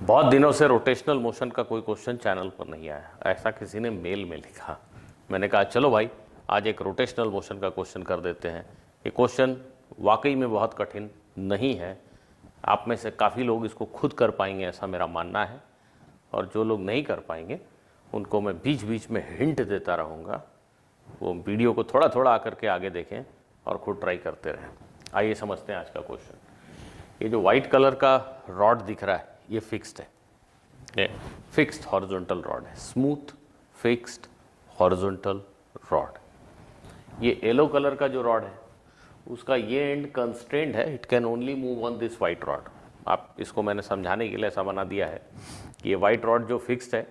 बहुत दिनों से रोटेशनल मोशन का कोई क्वेश्चन चैनल पर नहीं आया, ऐसा किसी ने मेल में लिखा। मैंने कहा चलो भाई आज एक रोटेशनल मोशन का क्वेश्चन कर देते हैं। ये क्वेश्चन वाकई में बहुत कठिन नहीं है, आप में से काफ़ी लोग इसको खुद कर पाएंगे ऐसा मेरा मानना है, और जो लोग नहीं कर पाएंगे उनको मैं बीच बीच में हिंट देता रहूँगा। वो वीडियो को थोड़ा थोड़ा आकर के आगे देखें और खुद ट्राई करते रहें। आइए समझते हैं आज का क्वेश्चन। ये जो वाइट कलर का रॉड दिख रहा है ये फिक्स्ड है, ये फिक्स्ड हॉरिजॉन्टल रॉड है, स्मूथ फिक्स्ड हॉरिजॉन्टल रॉड। ये येलो कलर का जो रॉड है उसका ये एंड कंस्ट्रेंड है, it can only move on this white rod. आप इसको मैंने समझाने के लिए ऐसा बना दिया है कि ये वाइट रॉड जो फिक्स्ड है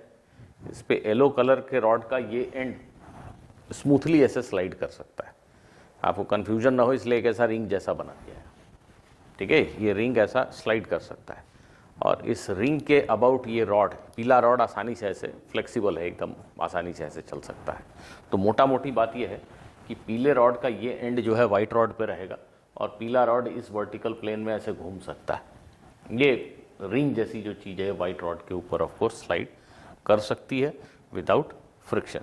इस पे येलो कलर के रॉड का ये एंड स्मूथली ऐसे स्लाइड कर सकता है। आपको कन्फ्यूजन ना हो इसलिए एक ऐसा रिंग जैसा बना दिया है, ठीक है। ये रिंग ऐसा स्लाइड कर सकता है और इस रिंग के अबाउट ये रॉड, पीला रॉड आसानी से ऐसे फ्लेक्सिबल है, एकदम आसानी से ऐसे चल सकता है। तो मोटा मोटी बात ये है कि पीले रॉड का ये एंड जो है वाइट रॉड पे रहेगा और पीला रॉड इस वर्टिकल प्लेन में ऐसे घूम सकता है। ये रिंग जैसी जो चीज़ है वाइट रॉड के ऊपर ऑफ कोर्स स्लाइड कर सकती है विदाउट फ्रिक्शन।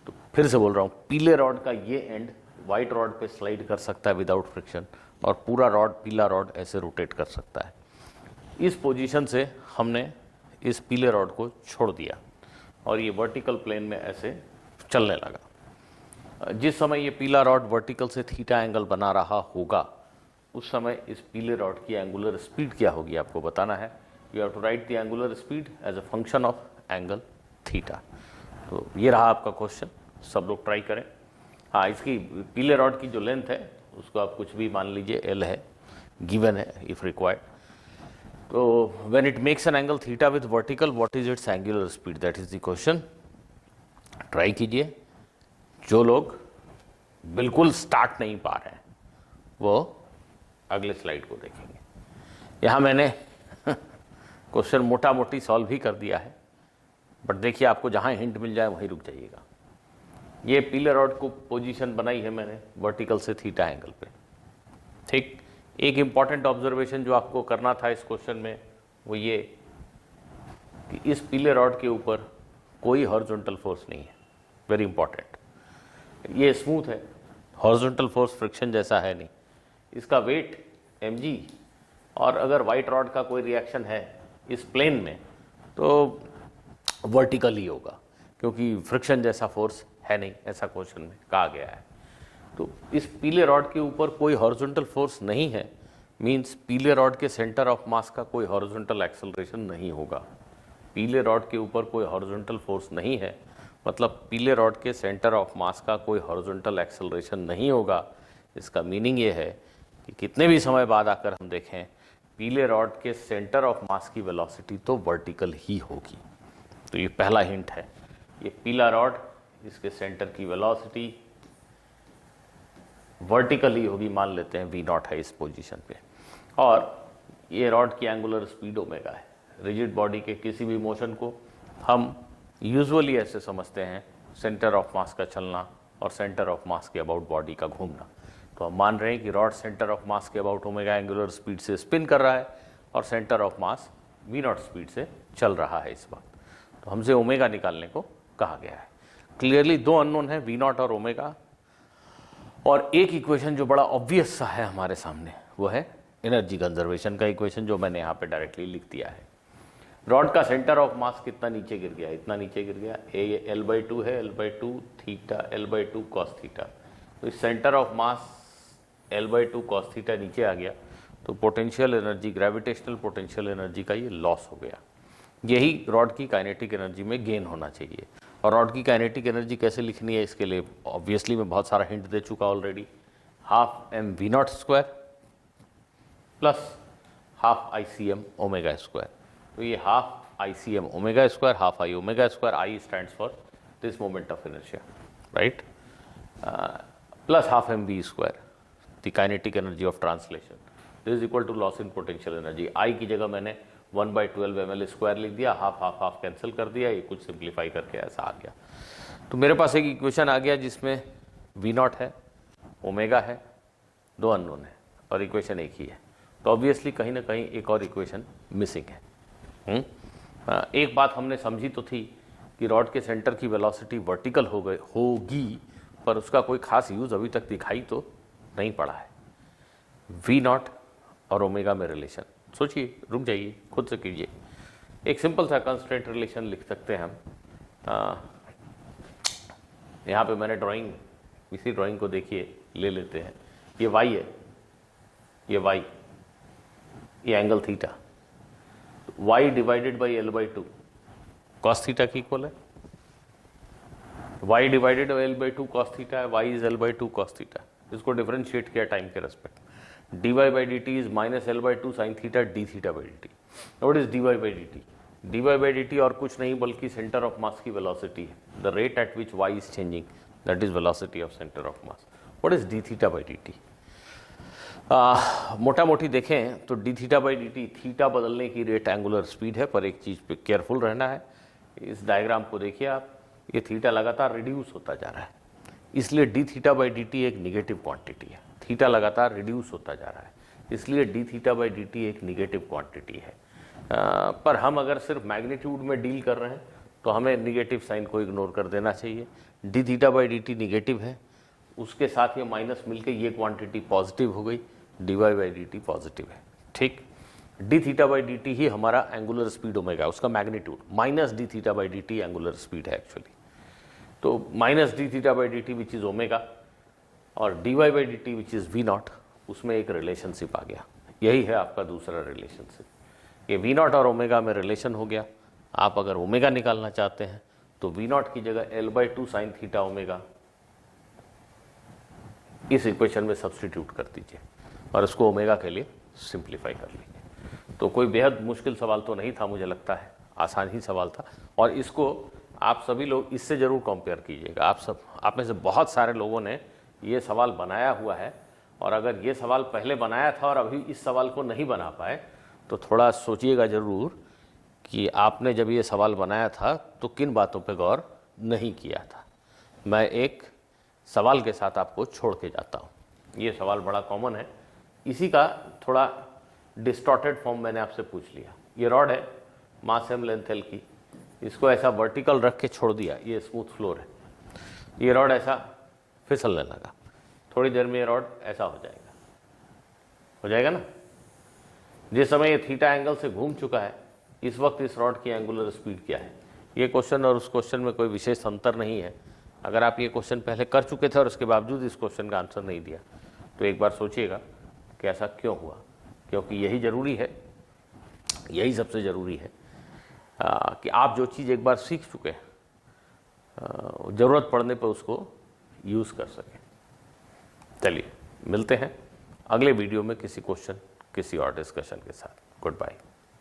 तो फिर से बोल रहा हूँ, पीले रॉड का ये एंड वाइट रॉड पे स्लाइड कर सकता है विदाउट फ्रिक्शन और पूरा रॉड, पीला रॉड ऐसे रोटेट कर सकता है। इस पोजीशन से हमने इस पीले रॉड को छोड़ दिया और ये वर्टिकल प्लेन में ऐसे चलने लगा। जिस समय ये पीला रॉड वर्टिकल से थीटा एंगल बना रहा होगा उस समय इस पीले रॉड की एंगुलर स्पीड क्या होगी आपको बताना है। You have to write the angular speed as a function of angle theta. तो ये रहा आपका क्वेश्चन, सब लोग ट्राई करें। हाँ, इसकी पीले रॉड की जो लेंथ है उसको आप कुछ भी मान लीजिए L है, गिवन है इफ रिक्वायर्ड। तो when it makes an angle theta with vertical what is it's angular speed, that is the question. Try कीजिए। जो लोग बिल्कुल स्टार्ट नहीं पा रहे हैं वो अगले स्लाइड को देखेंगे। यहाँ मैंने क्वेश्चन मोटा मोटी सॉल्व ही कर दिया है, बट देखिए आपको जहाँ हिंट मिल जाए वहीं रुक जाइएगा। ये पीले रॉड को पोजीशन बनाई है मैंने वर्टिकल से थीटा एंगल पे, ठीक। एक इंपॉर्टेंट ऑब्जर्वेशन जो आपको करना था इस क्वेश्चन में वो ये कि इस पीले रॉड के ऊपर कोई हॉरिजॉन्टल फोर्स नहीं है, वेरी इंपॉर्टेंट। ये स्मूथ है, हॉरिजॉन्टल फोर्स फ्रिक्शन जैसा है नहीं, इसका वेट mg, और अगर वाइट रॉड का कोई रिएक्शन है इस प्लेन में तो वर्टिकल ही होगा क्योंकि फ्रिक्शन जैसा फोर्स है नहीं, ऐसा क्वेश्चन में कहा गया है। तो इस पीले रॉड के ऊपर कोई हॉरिजॉन्टल फोर्स नहीं है, मींस पीले रॉड के सेंटर ऑफ मास का कोई हॉरिजॉन्टल एक्सेलरेशन नहीं होगा। पीले रॉड के ऊपर कोई हॉरिजॉन्टल फोर्स नहीं है मतलब पीले रॉड के सेंटर ऑफ मास का कोई हॉरिजॉन्टल एक्सेलरेशन नहीं होगा। इसका मीनिंग ये है कि कितने भी समय बाद आकर हम देखें पीले रॉड के सेंटर ऑफ मास की वेलोसिटी तो वर्टिकल ही होगी। तो ये पहला हिंट है, ये पीला रॉड, इसके सेंटर की वेलोसिटी वर्टिकल ही होगी, मान लेते हैं v0 है इस पोजीशन पे, और ये रॉड की एंगुलर स्पीड ओमेगा है। रिजिड बॉडी के किसी भी मोशन को हम यूजुअली ऐसे समझते हैं, सेंटर ऑफ मास का चलना और सेंटर ऑफ मास के अबाउट बॉडी का घूमना। तो हम मान रहे हैं कि रॉड सेंटर ऑफ मास के अबाउट ओमेगा एंगुलर स्पीड से स्पिन कर रहा है और centre of mass v0 speed से चल रहा है इस वक्त। तो हमसे ओमेगा निकालने को कहा गया है। क्लियरली दो अननोन है, v0 और ओमेगा, और एक इक्वेशन जो बड़ा ऑब्वियस सा है हमारे सामने वो है एनर्जी कंजर्वेशन का इक्वेशन, जो मैंने यहाँ पे डायरेक्टली लिख दिया है। रॉड का सेंटर ऑफ मास कितना नीचे गिर गया, इतना नीचे गिर गया, ये L/2 है, L/2 theta, L/2 cos theta. तो इस centre of mass L/2 cos theta नीचे आ गया तो potential energy, gravitational potential energy का ये लॉस हो गया। यही रॉड की काइनेटिक एनर्जी में गेन होना चाहिए। और रॉड की काइनेटिक एनर्जी कैसे लिखनी है इसके लिए ऑब्वियसली मैं बहुत सारा हिंट दे चुका already. Half mv0 square plus half ICM omega square. तो ये half ICM omega square, half I omega square, I stands for this moment of inertia, right, plus half mv square the kinetic energy of translation, this is equal to loss in potential energy. I की जगह मैंने 1/12 ml square लिख दिया, half half half cancel कर दिया, ये कुछ simplify करके ऐसा आ गया। तो मेरे पास एक इक्वेशन आ गया जिसमें v0 है, ओमेगा है, दो अननोन है और इक्वेशन एक ही है। तो ऑब्वियसली कहीं ना कहीं एक और इक्वेशन मिसिंग है। एक बात हमने समझी तो थी कि रॉड के सेंटर की वेलोसिटी वर्टिकल होगी, पर उसका कोई खास यूज़ अभी तक दिखाई तो नहीं पड़ा है। वी नॉट और ओमेगा में रिलेशन, सोचिए, रुक जाइए, खुद से कीजिए। एक सिंपल सा कंस्ट्रेंट रिलेशन लिख सकते हैं हम। यहाँ पे मैंने इसी ड्राइंग को देखिए, ले लेते हैं। ये y है, ये y, ये angle theta, y divided by L/2 cos theta की इक्वल है। y divided by L/2 cos theta है, y is L/2 cos theta. इसको डिफरेंशिएट किया टाइम के रेस्पेक्ट, dy बाई dt is minus L/2 sine theta d theta by dt। What is dy बाई dt? dy बाई dt और कुछ नहीं बल्कि सेंटर ऑफ मास की वेलोसिटी है, the rate at which y is changing, that is velocity of centre of mass. What is d theta by dt? मोटा मोटी देखें तो d theta by dt, theta बदलने की रेट एंगुलर स्पीड है, पर एक चीज़ पे केयरफुल रहना है। इस डायग्राम को देखिए आप, ये थीटा लगातार रिड्यूस होता जा रहा है, इसलिए d थीटा बाई dt एक निगेटिव क्वांटिटी है। थीटा लगातार रिड्यूस होता जा रहा है, इसलिए d थीटा बाई dt एक निगेटिव क्वांटिटी है। पर हम अगर सिर्फ मैग्नीट्यूड में डील कर रहे हैं तो हमें निगेटिव साइन को इग्नोर कर देना चाहिए। d theta by dt negative है, उसके साथ ये माइनस मिलके ये क्वांटिटी पॉजिटिव हो गई, dy बाई dt पॉजिटिव है। ठीक, d थीटा बाई dt ही हमारा एंगुलर स्पीड ओमेगा, उसका magnitude, minus d theta by dt angular speed है एक्चुअली। तो minus d theta by dt which is omega और dy बाई dt which is v naught, उसमें एक रिलेशनशिप आ गया। यही है आपका दूसरा रिलेशनशिप। ये वी नॉट और ओमेगा में रिलेशन हो गया। आप अगर ओमेगा निकालना चाहते हैं तो वी नॉट की जगह L/2 साइन थीटा ओमेगा इस इक्वेशन में सब्स्टिट्यूट कर दीजिए और इसको ओमेगा के लिए सिंप्लीफाई कर लीजिए। तो कोई बेहद मुश्किल सवाल तो नहीं था, मुझे लगता है आसान ही सवाल था। और इसको आप सभी लोग इससे ज़रूर कंपेयर कीजिएगा। आप में से बहुत सारे लोगों ने ये सवाल बनाया हुआ है, और अगर ये सवाल पहले बनाया था और अभी इस सवाल को नहीं बना पाए तो थोड़ा सोचिएगा ज़रूर कि आपने जब ये सवाल बनाया था तो किन बातों पे गौर नहीं किया था। मैं एक सवाल के साथ आपको छोड़ के जाता हूँ। ये सवाल बड़ा कॉमन है, इसी का थोड़ा डिस्टॉर्टेड फॉर्म मैंने आपसे पूछ लिया। ये रॉड है, मास m लेंथ l की, इसको ऐसा वर्टिकल रख के छोड़ दिया, ये स्मूथ फ्लोर है। ये रॉड ऐसा फिसलने लगा, थोड़ी देर में ये रॉड ऐसा हो जाएगा ना। जिस समय ये थीटा एंगल से घूम चुका है, इस वक्त इस रॉड की एंगुलर स्पीड क्या है? ये क्वेश्चन और उस क्वेश्चन में कोई विशेष अंतर नहीं है। अगर आप ये क्वेश्चन पहले कर चुके थे और उसके बावजूद इस क्वेश्चन का आंसर नहीं दिया तो एक बार सोचिएगा कि ऐसा क्यों हुआ। क्योंकि यही ज़रूरी है, यही सबसे ज़रूरी है कि आप जो चीज़ एक बार सीख चुके हैं ज़रूरत पड़ने पर उसको यूज़ कर सकें। चलिए मिलते हैं अगले वीडियो में किसी क्वेश्चन, किसी और डिस्कशन के साथ। Good bye.